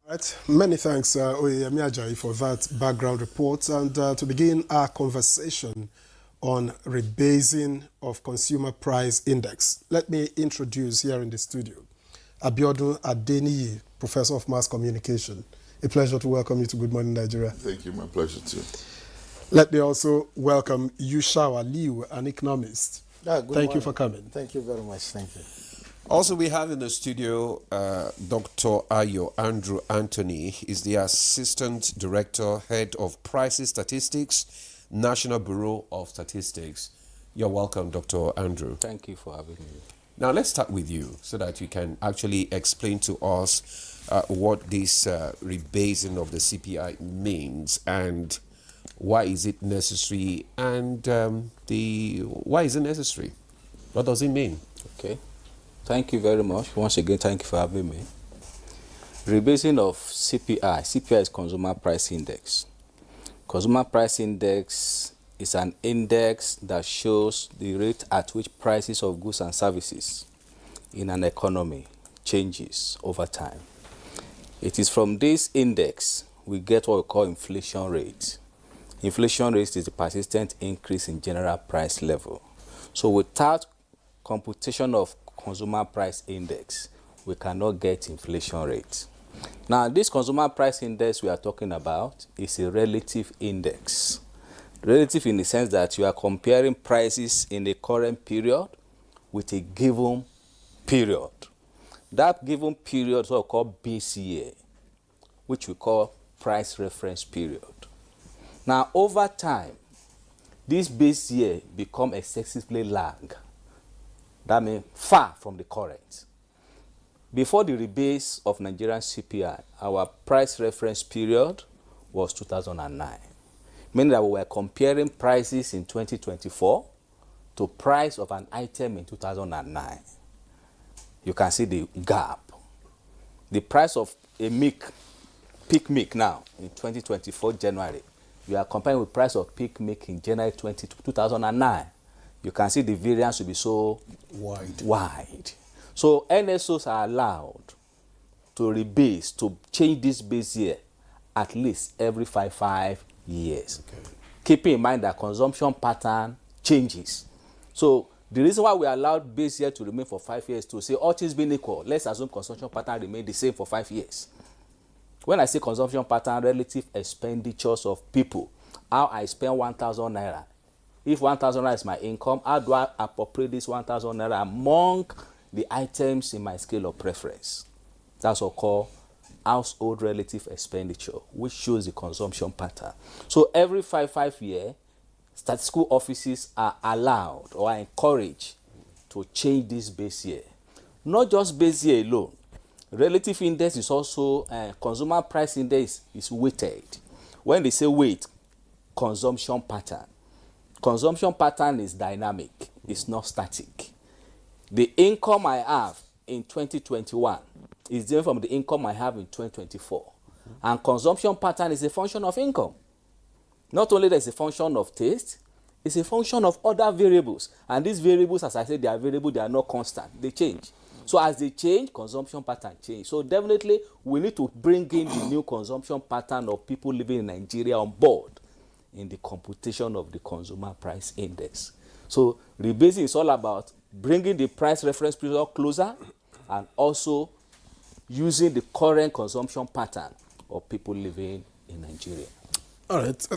Right. Many thanks, Oyeyemi Ajayi, for that background report. And to begin our conversation on rebasing of consumer price index, let me introduce here in the studio Abiodun Adeniyi, Professor of Mass Communication. A pleasure to welcome you to Good Morning Nigeria. Thank you, my pleasure too. Let me also welcome Yushao Aliu, an economist. Thank you for coming. Thank you very much. Thank you. Also, we have in the studio Dr. Ayo Andrew Anthony. Is the Assistant Director, Head of Pricing Statistics, National Bureau of Statistics. You're welcome, Dr. Andrew. Thank you for having me. Now, let's start with you so that you can actually explain to us what this rebasing of the CPI means and why is it necessary and why is it necessary? What does it mean? Okay. Thank you very much. Once again, thank you for having me. Rebasing of CPI. CPI is Consumer Price Index. Consumer Price Index is an index that shows the rate at which prices of goods and services in an economy changes over time. It is from this index we get what we call inflation rate. Inflation rate is the persistent increase in general price level. So without computation of consumer price index, we cannot get inflation rate. Now, this consumer price index we are talking about is a relative index. Relative in the sense that you are comparing prices in the current period with a given period. That given period is what we call base year, which we call price reference period. Now, over time, this base year become excessively lag. That means far from the current. Before the rebase of Nigerian CPI, our price reference period was 2009. Meaning that we were comparing prices in 2024 to price of an item in 2009. You can see the gap. The price of a peak milk now in 2024 January, we are comparing with price of peak milk in January 2009. You can see the variance will be so wide. So NSOs are allowed to rebase, to change this base year at least every five years. Okay. Keeping in mind that consumption pattern changes. So the reason why we allowed base year to remain for 5 years to say all things being equal, let's assume consumption pattern remain the same for 5 years. When I say consumption pattern, relative expenditures of people, how I spend 1,000 naira. If 1,000 naira is my income, how do I appropriate this 1,000 naira among the items in my scale of preference? That's what we call household relative expenditure, which shows the consumption pattern. So every five years, statistical offices are allowed or are encouraged to change this base year. Not just base year alone. Relative index is also, consumer price index is weighted. When they say weight, consumption pattern. Consumption pattern is dynamic, it's not static. The income I have in 2021 is different from the income I have in 2024. And consumption pattern is a function of income. Not only that it's a function of taste, it's a function of other variables. And these variables, as I said, they are variable, they are not constant, they change. So as they change, consumption pattern change. So definitely we need to bring in the new consumption pattern of people living in Nigeria on board in the computation of the consumer price index. So rebasing is all about bringing the price reference period closer and also using the current consumption pattern of people living in Nigeria. All right.